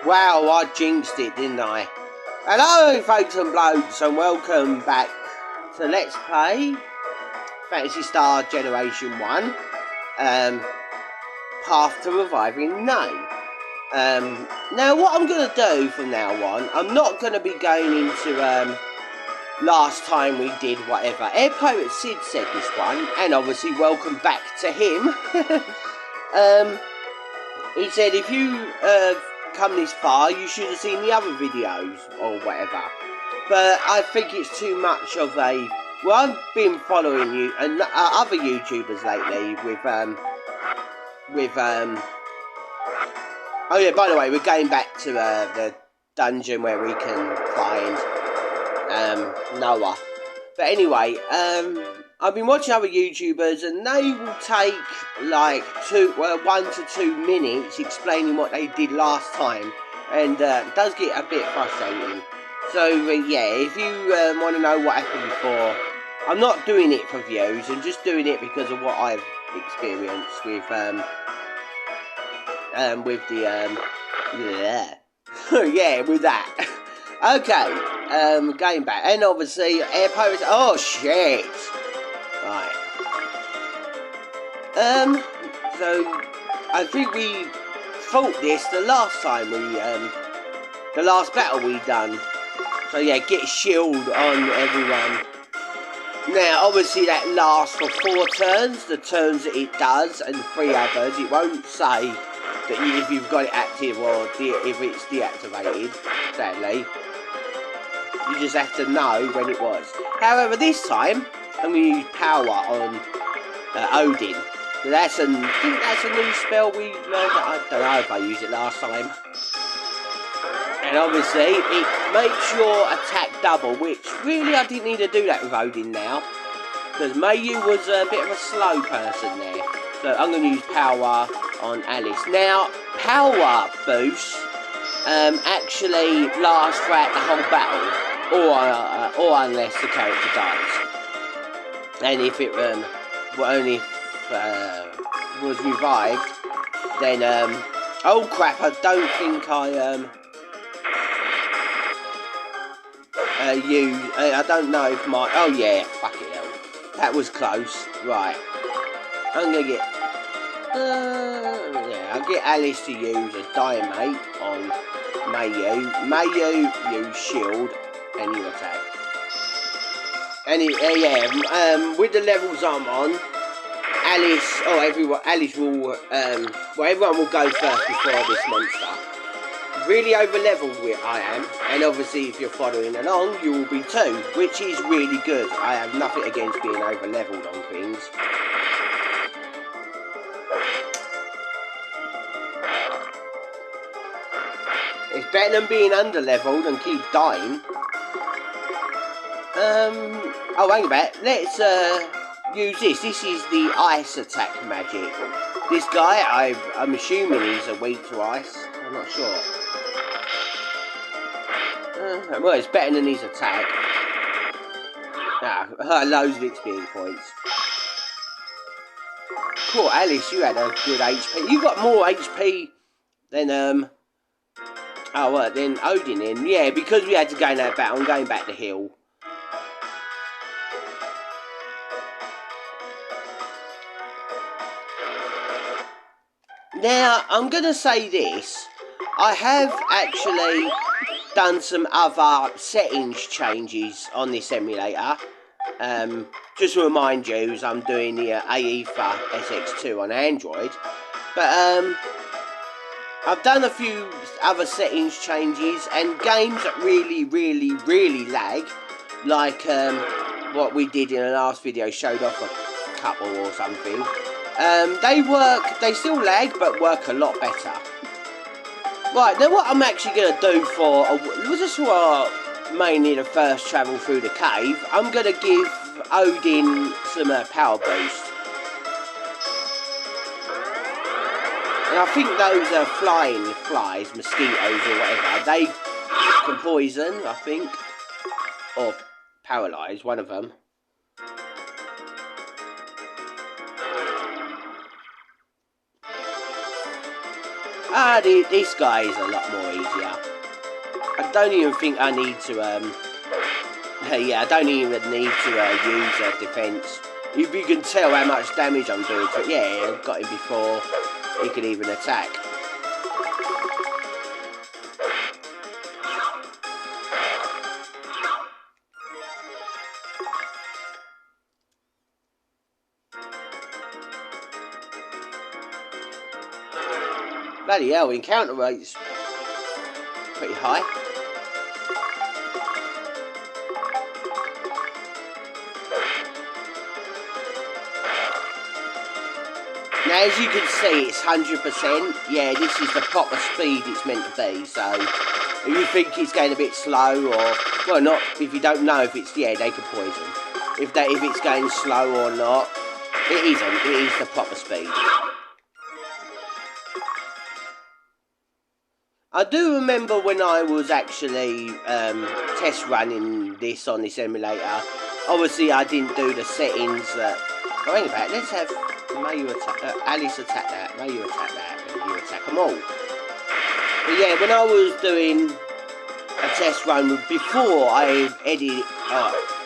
Wow, I jinxed it, didn't I? Hello, folks and blokes, and welcome back to Let's Play Phantasy Star Generation 1, Path to Reviving Name. Now, what I'm going to do from now on, I'm not going to be going into, last time we did whatever. Air Pirate Sid said this one, and obviously welcome back to him. He said if you come this far, you should have seen the other videos or whatever. But I think it's too much of a... Well, I've been following you and other YouTubers lately with oh yeah, by the way, we're going back to the dungeon where we can find Noah. But anyway, I've been watching other YouTubers and they will take like 1 to 2 minutes explaining what they did last time, and it does get a bit frustrating. So yeah, if you want to know what happened before, I'm not doing it for views, I'm just doing it because of what I've experienced with the yeah, with that. Okay, going back, and obviously Air Pirates. Oh shit! Right. So I think we fought this the last time the last battle we done. So yeah, get shield on everyone. Now obviously that lasts for 4 turns, the turns that it does, and 3 others. It won't say that if you've got it active or if it's deactivated, sadly. You just have to know when it was. However, this time I'm going to use power on Odin. I think that's a new spell we learned. I don't know if I used it last time. And obviously it makes your attack double, which really I didn't need to do that with Odin now, because Mayu was a bit of a slow person there. So I'm going to use power on Alice. Now, power boosts actually last throughout the whole battle, or unless the character dies. And if it was revived, then oh crap! I don't think I I don't know if my... Oh yeah, fuck it hell. That was close. Right. I'm gonna get... yeah, I'll get Alice to use a Diamate on Mayu. Mayu use shield and you attack. And with the levels I'm on, Alice... Oh, Alice will... well, everyone will go first before this monster. Really over leveled I am, and obviously if you're following along you will be too, which is really good. I have nothing against being over leveled on things. It's better than being under leveled and keep dying. Oh hang about, let's use this. This is the ice attack magic. This guy, I'm assuming he's weak to ice, I'm not sure. Well, it's better than his attack. Loads of experience points. Cool, Alice, you had a good HP. You got more HP than than Odin in. Yeah, because we had to go in that battle. I'm going back to heal. Now, I'm gonna say this. I have actually done some other settings changes on this emulator. Just to remind you, I'm doing the AE for SX2 on Android. But I've done a few other settings changes, and games that really lag, like what we did in the last video, showed off a couple or something. They still lag, but work a lot better. Right, now what I'm actually going to do for, just for mainly the first travel through the cave, I'm going to give Odin some power boost. And I think those are flying flies, mosquitoes or whatever, they can poison, I think, or paralyse, one of them. This guy is a lot more easier. I don't even think I need to, yeah, I don't even need to use defense. If you can tell how much damage I'm doing to it, yeah, I've got him before he can even attack. Bloody hell, encounter rate's pretty high. Now, as you can see, it's 100%. Yeah, this is the proper speed it's meant to be. So, if you think it's going a bit slow, or well, not if you don't know if it's they can poison. If it's going slow or not, it isn't. It is the proper speed. I do remember when I was actually test running this on this emulator. Obviously, I didn't do the settings that. Oh, hang about. Let's have. May you attack Alice attack that, may you attack that, and you attack them all. But yeah, when I was doing a test run before I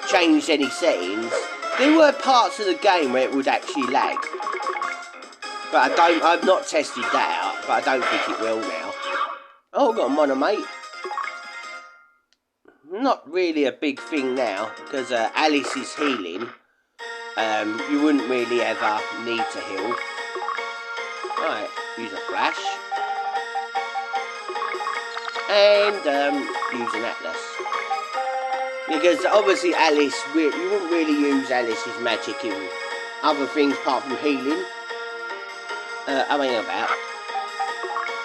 changed any settings, there were parts of the game where it would actually lag. But I've not tested that out, but I don't think it will now. Oh, I've got a monomate. Not really a big thing now, because Alice is healing. You wouldn't really ever need to heal. Right, use a flash. And use an atlas. Because obviously Alice, you wouldn't really use Alice's magic in other things apart from healing. I mean about.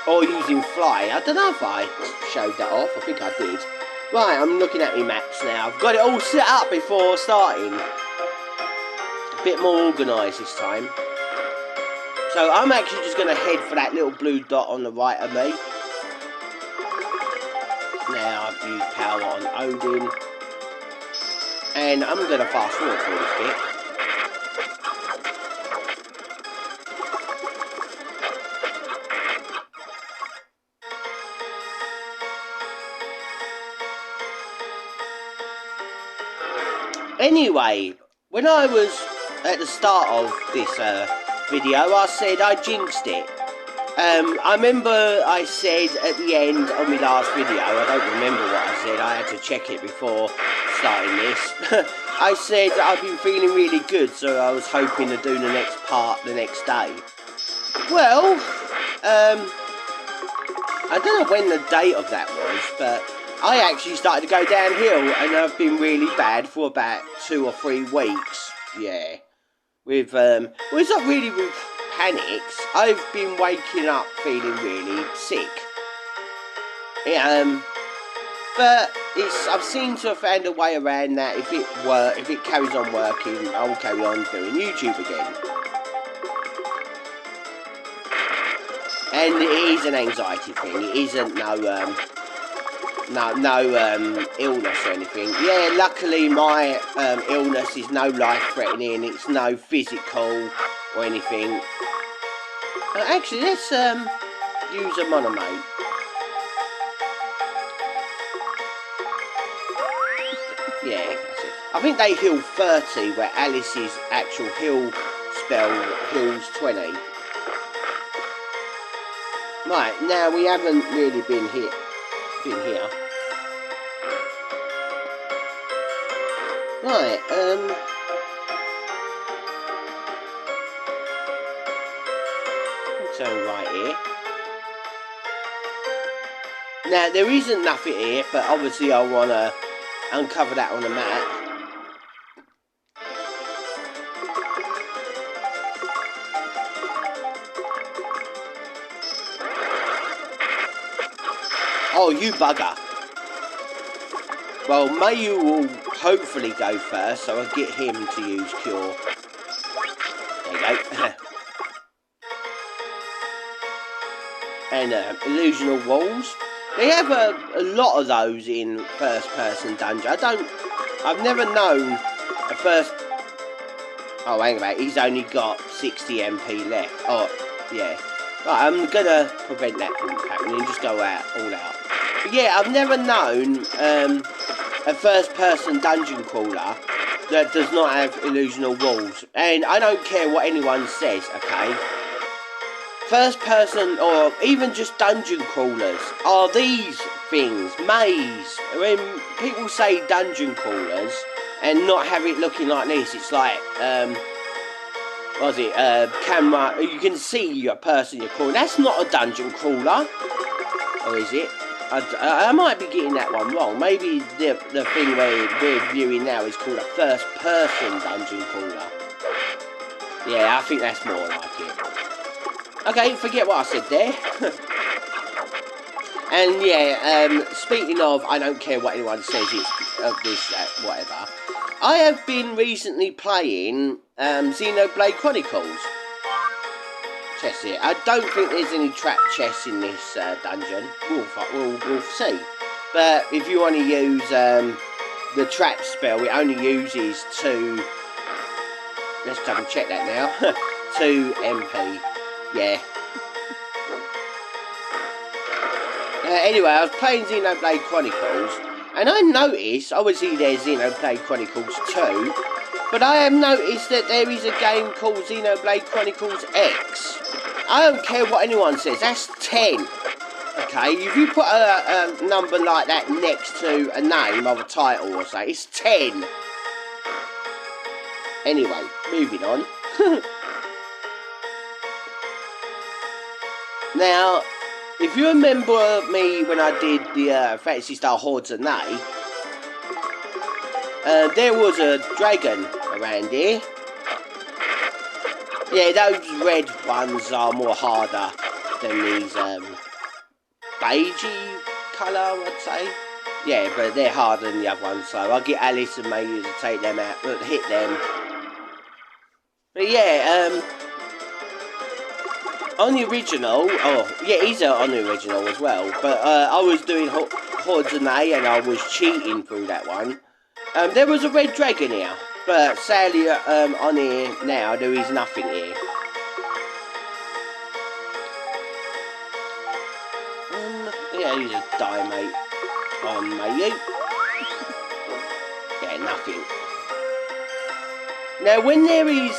Or using fly. I don't know if I showed that off. I think I did. Right, I'm looking at my maps now. I've got it all set up before starting. Bit more organised this time. So I'm actually just going to head for that little blue dot on the right of me. Now I've used power on Odin. And I'm going to fast forward through this bit. Anyway, when I was at the start of this video, I said I jinxed it. I remember I said at the end of my last video, I don't remember what I said, I had to check it before starting this. I said I've been feeling really good, so I was hoping to do the next part the next day. Well, I don't know when the date of that was, but I actually started to go downhill, and I've been really bad for about 2 or 3 weeks. Yeah. With, well, it's not really with panics. I've been waking up feeling really sick. But I've seemed to have found a way around that. If it carries on working, I will carry on doing YouTube again. And it is an anxiety thing. It isn't no illness or anything. Yeah, luckily my illness is no life-threatening. It's no physical or anything. Actually, let's use a monomate. Yeah, that's it. I think they heal 30, where Alice's actual heal spell heals 20. Right, now we haven't really been here. Right, so right here. Now, there isn't nothing here, but obviously I want to uncover that on the map. Oh, you bugger. Well, Mayu will hopefully go first, so I'll get him to use Cure. There you go. And illusional walls. They have a lot of those in first-person dungeon. I've never known a first... Oh, hang about, he's only got 60 MP left. Oh, yeah. Right, I'm gonna prevent that from happening and just go out, all out. But yeah, I've never known a first-person dungeon crawler that does not have illusional walls. And I don't care what anyone says, okay? First-person or even just dungeon crawlers are these things, maze. When people say dungeon crawlers and not have it looking like this, it's like, what was it, camera, you can see a person you're crawling. That's not a dungeon crawler. Or is it? I might be getting that one wrong. Maybe the thing we're viewing now is called a first-person dungeon crawler. Yeah, I think that's more like it. Okay, forget what I said there. And yeah, speaking of, I don't care what anyone says, it's this, that, whatever. I have been recently playing Xenoblade Chronicles. Chests here. I don't think there's any trap chests in this dungeon. We'll see. But if you want to use the trap spell, it only uses 2. Let's double check that now. 2 MP. Yeah. Anyway, I was playing Xenoblade Chronicles, and I noticed, obviously there's Xenoblade Chronicles 2, but I have noticed that there is a game called Xenoblade Chronicles X. I don't care what anyone says, that's 10. Okay, if you put a number like that next to a name of a title or something, it's 10. Anyway, moving on. Now, if you remember me when I did the Phantasy Star Hordes of Nay, there was a dragon around here. Yeah, those red ones are more harder than these beigey colour, I'd say. Yeah, but they're harder than the other ones, so I'll get Alice and Mayhew to take them out, hit them. But yeah, on the original, oh yeah, he's on the original as well, but I was doing Hordes of Nay and I was cheating through that one. There was a red dragon here, but sadly on here now there is nothing here. Yeah, he's a die mate on Mayhew. Yeah, nothing. Now when there is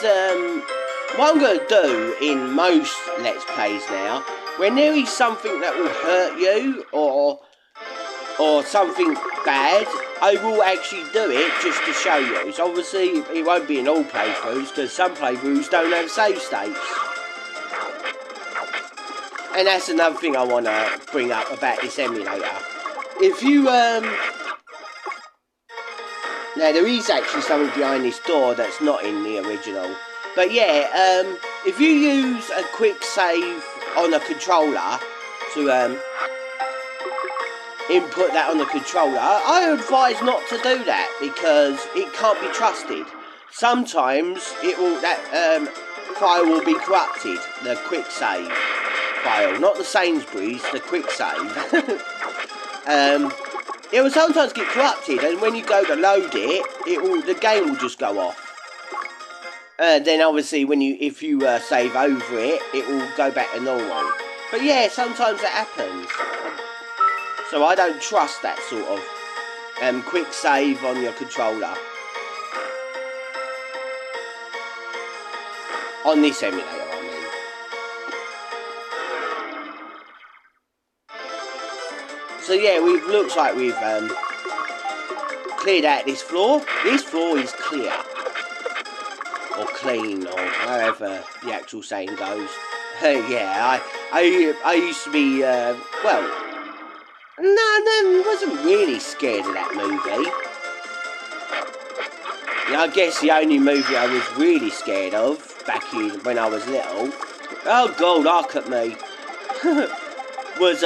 what I'm going to do in most Let's Plays now, when there is something that will hurt you, or something bad, I will actually do it just to show you. So obviously, it won't be in all playthroughs, because some playthroughs don't have save states. And that's another thing I want to bring up about this emulator. If you, now there is actually something behind this door that's not in the original. But yeah, if you use a quick save on a controller to input that on the controller, I advise not to do that because it can't be trusted. Sometimes it will file will be corrupted, the quick save file, not the Sainsbury's, the quick save. It will sometimes get corrupted, and when you go to load it, the game will just go off. Then obviously if you save over it, it will go back to normal. But yeah, sometimes that happens. So I don't trust that sort of quick save on your controller. On this emulator, I mean. So yeah, looks like we've cleared out this floor. This floor is clear. Or clean, or however the actual saying goes. Yeah, I used to be, well, no, wasn't really scared of that movie. Yeah, I guess the only movie I was really scared of back when I was little, oh god, look at me, was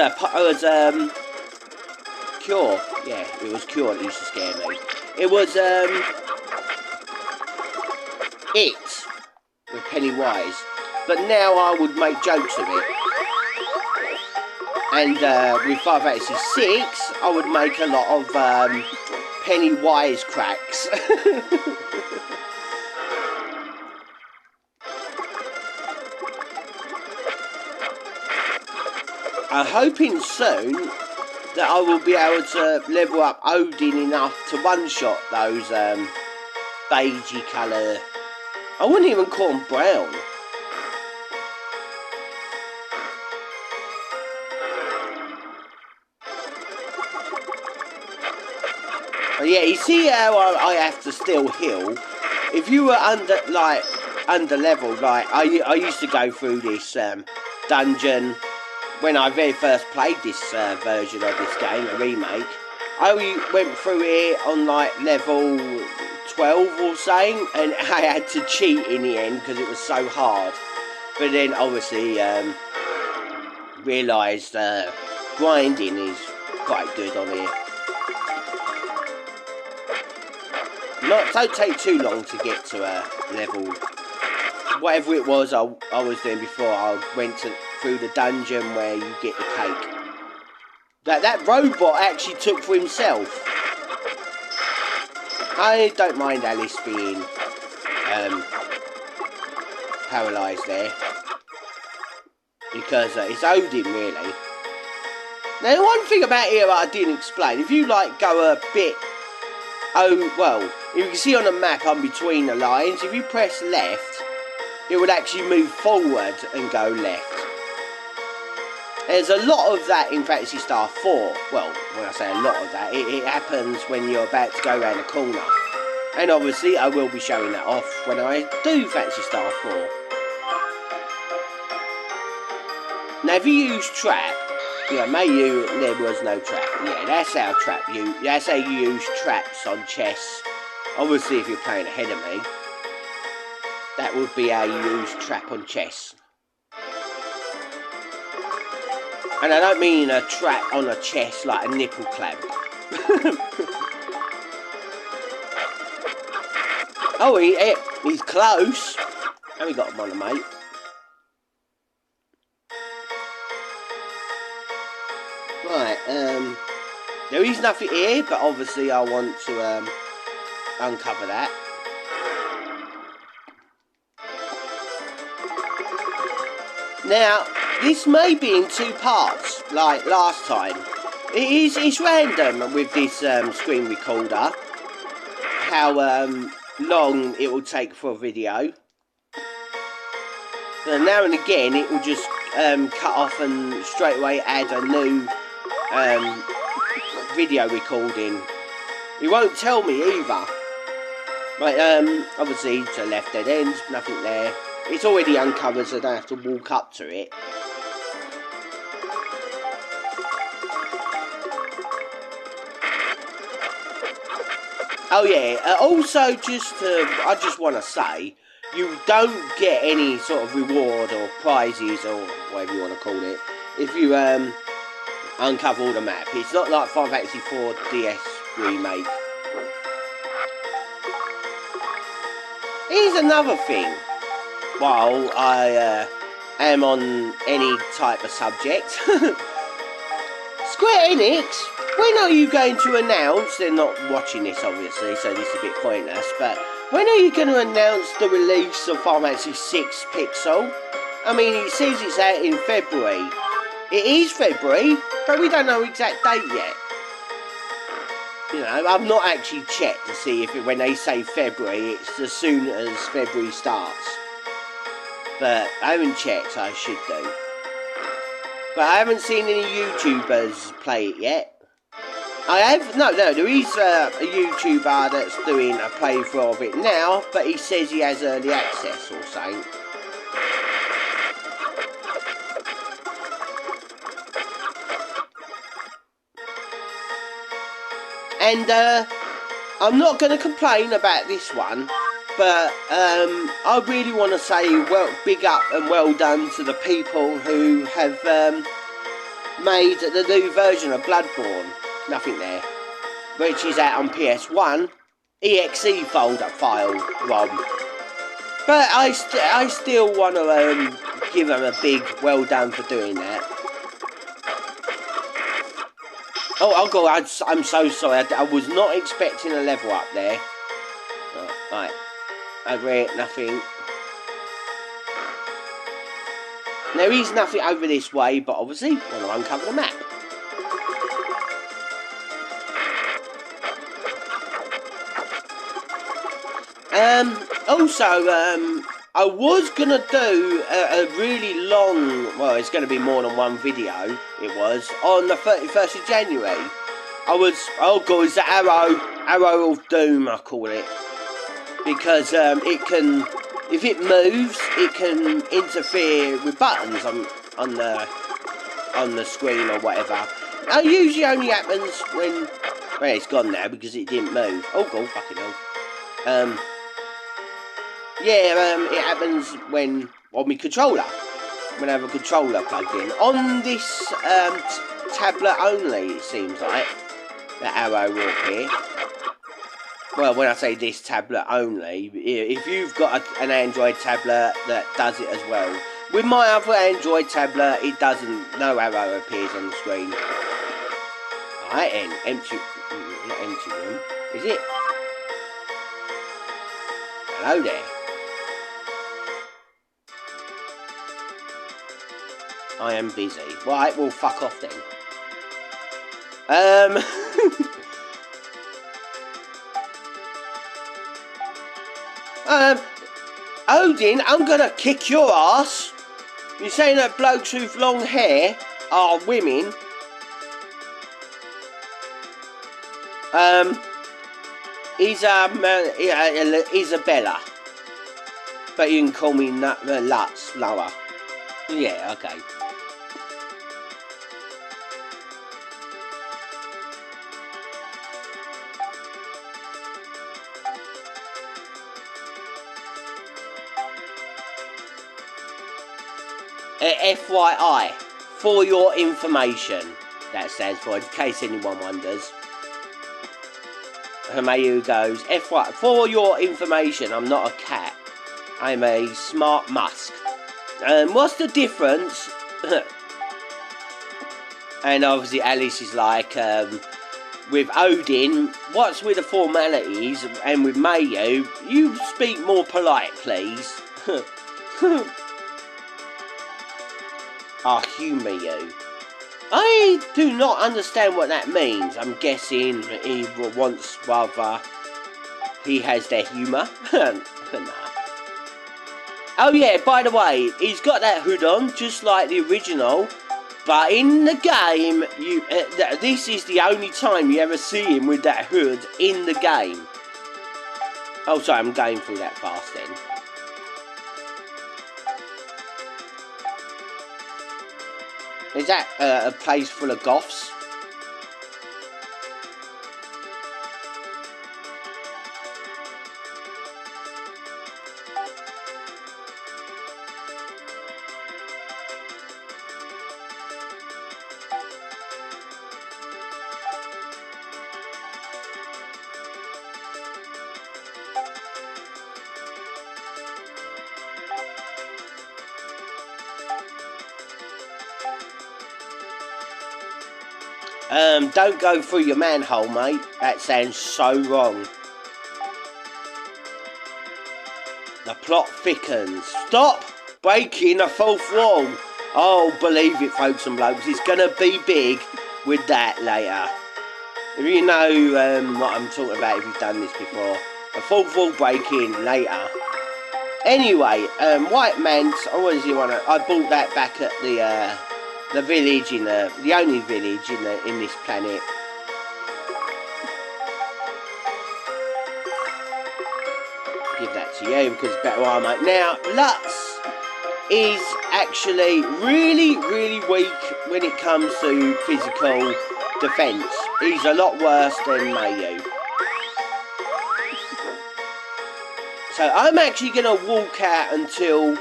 Cure. Yeah, it was Cure that used to scare me. It was It with Pennywise, but now I would make jokes of it. And with Final Fantasy 6, I would make a lot of Pennywise cracks. I'm hoping soon that I will be able to level up Odin enough to one-shot those beigey colour. I wouldn't even call them brown. But yeah, you see how I have to still heal? If you were under level, like I used to go through this dungeon when I very first played this version of this game, a remake. I went through it on like level 12 or something, and I had to cheat in the end because it was so hard. But then obviously realised grinding is quite good on here. Don't take too long to get to a level. Whatever it was I was doing before, I went through the dungeon where you get the cake. That robot actually took for himself. I don't mind Alice being paralysed there, because it's Odin really. Now one thing about here that I didn't explain, if you like go a bit, you can see on the map I'm between the lines, if you press left, it would actually move forward and go left. There's a lot of that in Phantasy Star 4. Well, when I say a lot of that, it happens when you're about to go around a corner. And obviously I will be showing that off when I do Phantasy Star 4. Now if you use trap, there was no trap. Yeah, that's how you use traps on chess. Obviously if you're playing ahead of me, that would be how you use trap on chess. And I don't mean a trap on a chest like a nipple clamp. Oh, he's close. And we got him on a mate. Right, there is nothing here, but obviously I want to uncover that. Now, this may be in two parts, like last time. It's random with this screen recorder, how long it will take for a video. And now and again it will just cut off and straight away add a new video recording. It won't tell me either. Right, obviously to left dead ends, nothing there. It's already uncovered, so I don't have to walk up to it. Oh yeah, also I just want to say, you don't get any sort of reward or prizes or whatever you want to call it if you uncover all the map. It's not like Final Fantasy 4 DS remake. Here's another thing. While I am on any type of subject, Square Enix, when are you going to announce, they're not watching this obviously, so this is a bit pointless, but when are you going to announce the release of Final Fantasy 6 Pixel? I mean, it says it's out in February. It is February, but we don't know exact date yet. You know, I've not actually checked to see if when they say February, it's as soon as February starts. But I haven't checked, so I should do. But I haven't seen any YouTubers play it yet. There is a YouTuber that's doing a playthrough of it now, but he says he has early access or something. And I'm not going to complain about this one, but I really want to say big up and well done to the people who have made the new version of Bloodborne. Nothing there, which is out on PS1 exe folder file ROM. But I still want to give them a big well done for doing that. Oh god, I'm so sorry. I was not expecting a level up there. Right, over here, nothing. There is nothing over this way, but obviously, want to uncover the map. Also, I was going to do a really long, well, it's going to be more than one video, it was, on the 31st of January. Oh god, it's the arrow of doom, I call it. Because it can, if it moves, it can interfere with buttons on the screen or whatever. It usually only happens when, well, it's gone now because it didn't move. Oh god, fucking hell. Yeah, it happens when, on my controller, when I have a controller plugged in. On this tablet only, it seems like, the arrow will appear. Well, when I say this tablet only, if you've got an Android tablet that does it as well. With my other Android tablet, it doesn't, no arrow appears on the screen. Alright then, empty, not empty room, is it? Hello there. I am busy. Right, well, fuck off then. Odin, I'm gonna kick your ass. You're saying that blokes with long hair are women? Isabella. But you can call me Lutz, Lower. Yeah, okay. FYI, for your information, that stands for, in case anyone wonders. Hermayu goes, FYI, for your information, I'm not a cat. I'm a smart musk. What's the difference? And obviously Alice is like, with Odin, what's with the formalities? And with Mayu, you speak more polite, please. I'll humour you. I do not understand what that means. I'm guessing he wants rather... He has their humour. Nah. Oh yeah, by the way, he's got that hood on, just like the original. But in the game, this is the only time you ever see him with that hood in the game. Oh, sorry, I'm going through that fast then. Is that a place full of goths? Don't go through your manhole, mate. That sounds so wrong. The plot thickens. Stop breaking the fourth wall. Oh, believe it, folks and blokes. It's going to be big with that later. If you know what I'm talking about, if you've done this before. The fourth wall breaking later. Anyway, White Man's, I bought that back at the village in the only village in this planet. Give that to you because it's better armor. Now, Lutz is actually really, really weak when it comes to physical defense. He's a lot worse than Mayu. So I'm actually going to walk out until,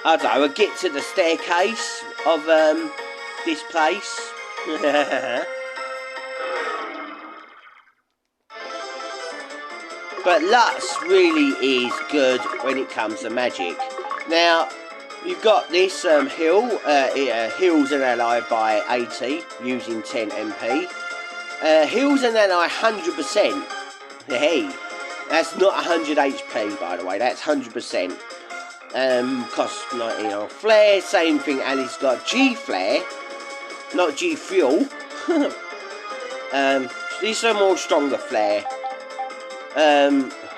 I don't know, I get to the staircase of this place. But Lutz really is good when it comes to magic. Now, you've got this hill. It heals an ally by 80 using 10 MP. Heals an ally 100%. Hey, that's not 100 HP, by the way. That's 100%. Costs 19 on flare. Same thing, Ali's got G flare, not G fuel. These are more stronger flare.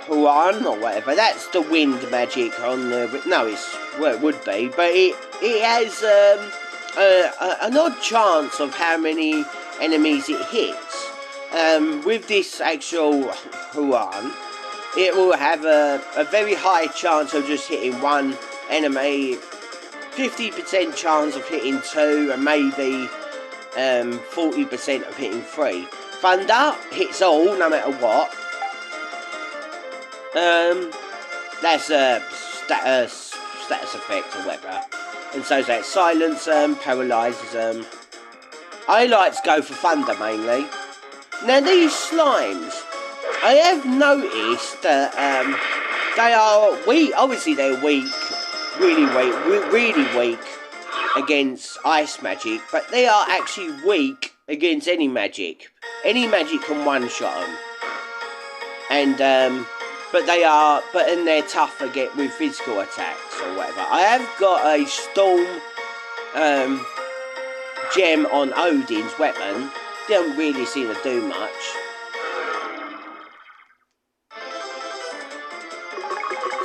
Huan or whatever. That's the wind magic on the. No, well, it would be, but it has an odd chance of how many enemies it hits. With this actual Huan, it will have a very high chance of just hitting one enemy, 50% chance of hitting two, and maybe 40% of hitting three. Thunder hits all, no matter what. That's a status effect or whatever. And so that silence paralyzes I like to go for thunder mainly. Now these slimes, I have noticed that they are weak. Obviously they're weak, really weak against ice magic, but they are actually weak against any magic. Any magic can one-shot them. And but they're tough again with physical attacks or whatever. I have got a storm gem on Odin's weapon. Don't really seem to do much.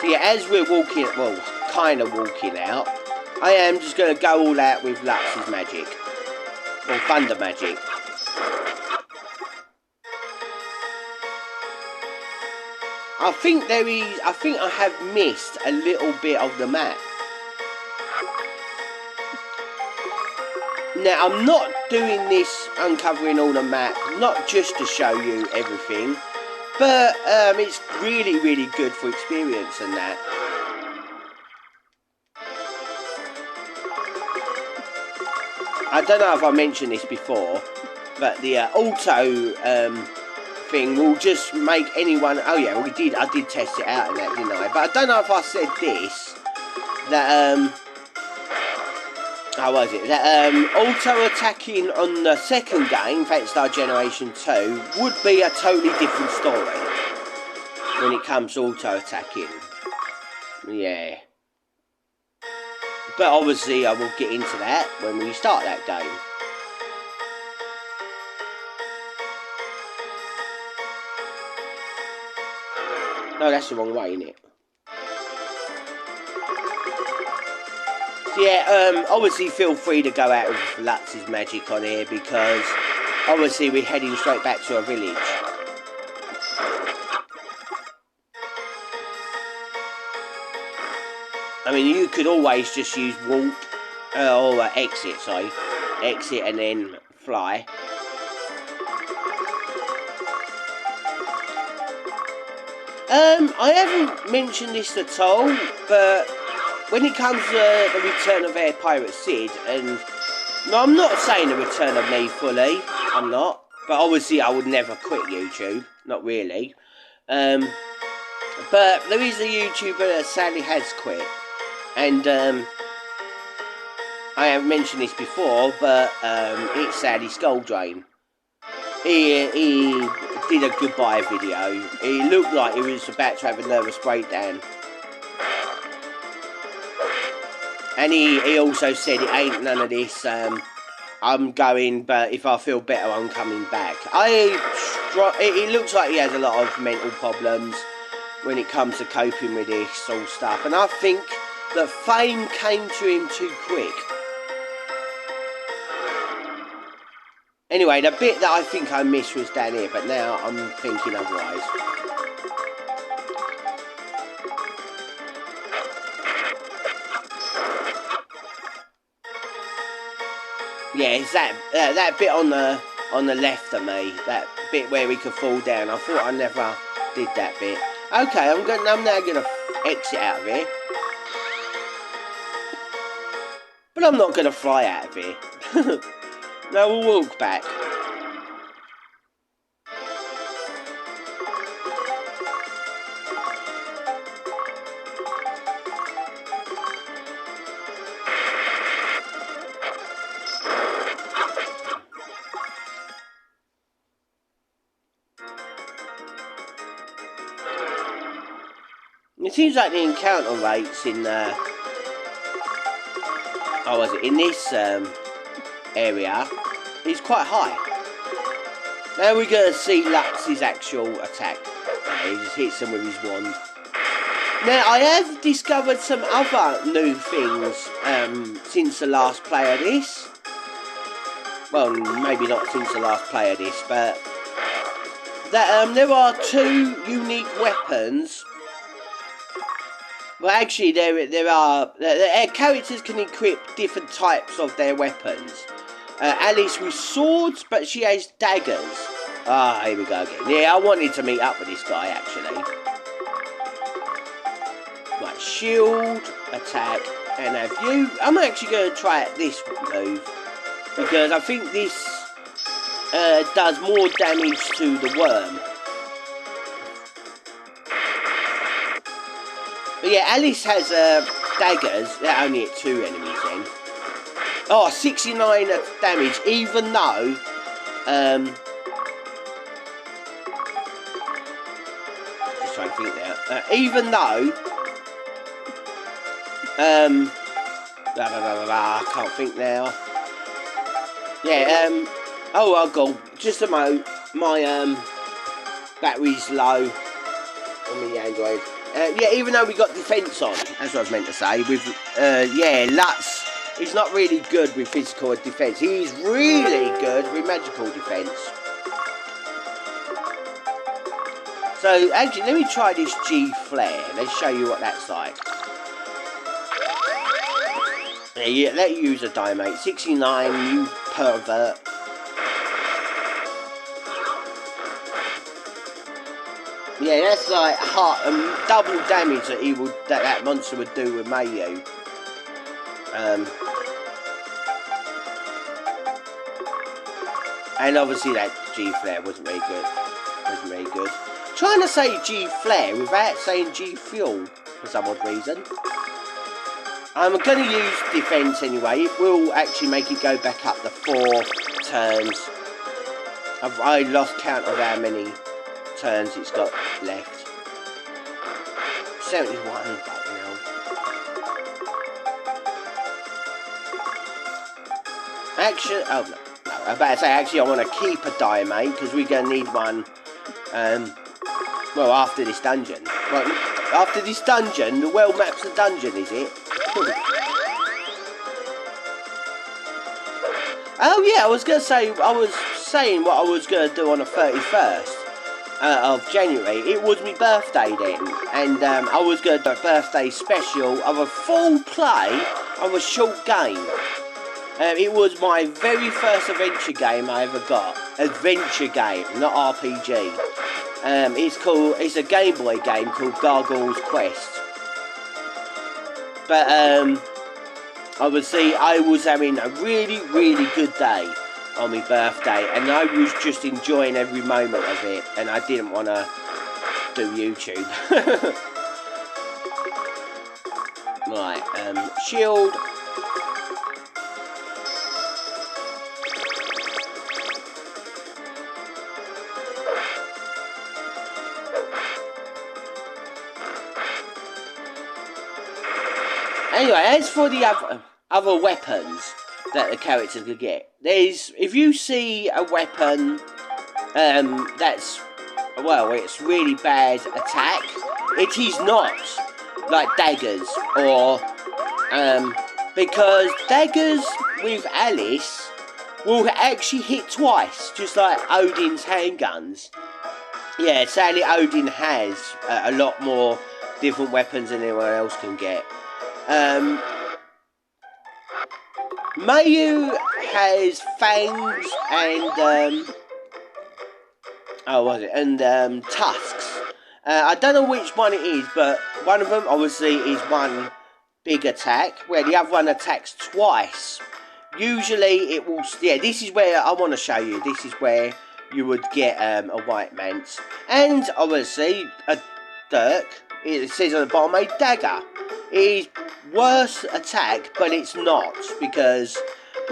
So yeah, as we're walking, well, kind of walking out, I am just going to go all out with Lux's magic. Or thunder magic. I think I have missed a little bit of the map. Now, I'm not doing this uncovering all the map, not just to show you everything, but it's really, really good for experience and that. I don't know if I mentioned this before, but the auto thing will just make anyone. Oh yeah, I did test it out and that, didn't I? But I don't know if I said this, that how was it? That auto attacking on the second game, Phantasy Generation 2, would be a totally different story when it comes to auto attacking. Yeah. But obviously I will get into that when we start that game. No, that's the wrong way, isn't it? So yeah, obviously feel free to go out with Lux's magic on here, because obviously we're heading straight back to our village. I mean, you could always just use warp, or exit, sorry. Exit and then fly. I haven't mentioned this at all, but when it comes to the return of Air Pirate Sid, and no, I'm not saying the return of me fully, I'm not, but obviously I would never quit YouTube, not really. But there is a YouTuber that sadly has quit, and I have mentioned this before, but it's sadly Skull Drain. He did a goodbye video. He looked like he was about to have a nervous breakdown. And he also said it ain't none of this, I'm going, but if I feel better I'm coming back. It looks like he has a lot of mental problems when it comes to coping with this all stuff. And I think that fame came to him too quick. Anyway, the bit that I think I missed was down here, but now I'm thinking otherwise. Yeah, it's that bit on the left of me, that bit where we could fall down. I thought I never did that bit. Okay, I'm now gonna exit out of here, but I'm not gonna fly out of here. No, we'll walk back. It seems like the encounter rates in in this area is quite high. Now we're going to see Lux's actual attack. He just hits him with his wand. Now I have discovered some other new things since the last play of this. Well, maybe not since the last play of this, but that there are 2 unique weapons. Well, actually, there are characters can equip different types of their weapons. Alice with swords, but she has daggers. Ah, here we go again. Yeah, I wanted to meet up with this guy actually. Right, shield, attack, and have you. I'm actually going to try this move because I think this does more damage to the worm. But yeah, Alice has daggers. That only hit 2 enemies then. Oh, 69 damage, even though just trying to think now. Even though I can't think now. Yeah, oh well, go just a moment. My battery's low on the Android. Yeah, even though we got defense on, that's what I was meant to say. With yeah, Lutz is not really good with physical defense. He's really good with magical defense. So actually, let me try this G flare. Let's show you what that's like. Yeah, let you use a die, mate. 69, you pervert. Yeah, that's like double damage that that monster would do with Mayu. And obviously that G flare wasn't very good. Trying to say G flare without saying G fuel for some odd reason. I'm going to use defense anyway. It will actually make it go back up the 4 turns. I lost count of how many turns it's got left. 71, but you know. Actually, oh no, I was about to say actually I want to keep a die, mate, because we're going to need one. Well, after this dungeon. Well, after this dungeon, the world map's the dungeon, is it? Oh yeah, I was saying what I was going to do on the 31st of January. It was my birthday then, and I was going to do a birthday special of a full play of a short game. It was my very first adventure game I ever got. Adventure game, not RPG. It's a Game Boy game called Gargoyle's Quest. But obviously I was having a really, really good day on my birthday, and I was just enjoying every moment of it, and I didn't want to do YouTube. Right, shield. Anyway, as for the other weapons that the characters could get, if you see a weapon that's, well, it's really bad attack, it is not like daggers or because daggers with Alice will actually hit twice, just like Odin's handguns. Yeah, sadly Odin has a lot more different weapons than anyone else can get. Mayu has fangs and tusks. I don't know which one it is, but one of them obviously is one big attack, where the other one attacks twice. Usually it will, yeah, this is where I want to show you. This is where you would get a white man's. And obviously a dirk, it says on the bottom, a dagger. It is worse attack, but it's not, because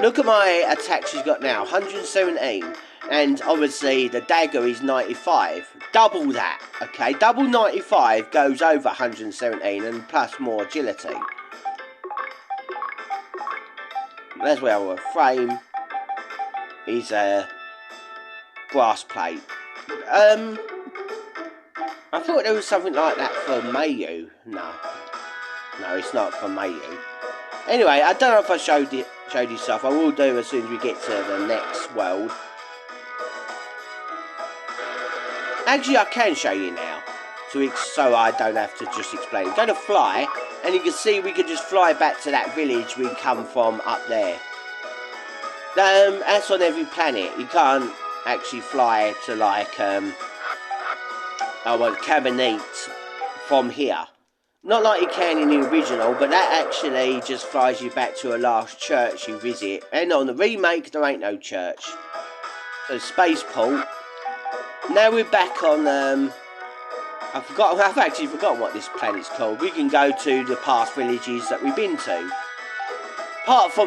look at my attack she's got now, 117, and obviously the dagger is 95. double that, okay? Double 95 goes over 117 and plus more agility. As well, a frame is a brass plate. I thought there was something like that for Mayu. No, it's not for Mayu. Anyway, I don't know if I showed you stuff. I will do as soon as we get to the next world. Actually, I can show you now, so I don't have to just explain. Go to fly, and you can see we can just fly back to that village we come from up there. That's on every planet. You can't actually fly to like Cabernet from here. Not like you can in the original, but that actually just flies you back to a last church you visit. And on the remake, there ain't no church. So spaceport. Now we're back on. I've actually forgotten what this planet's called. We can go to the past villages that we've been to. Apart from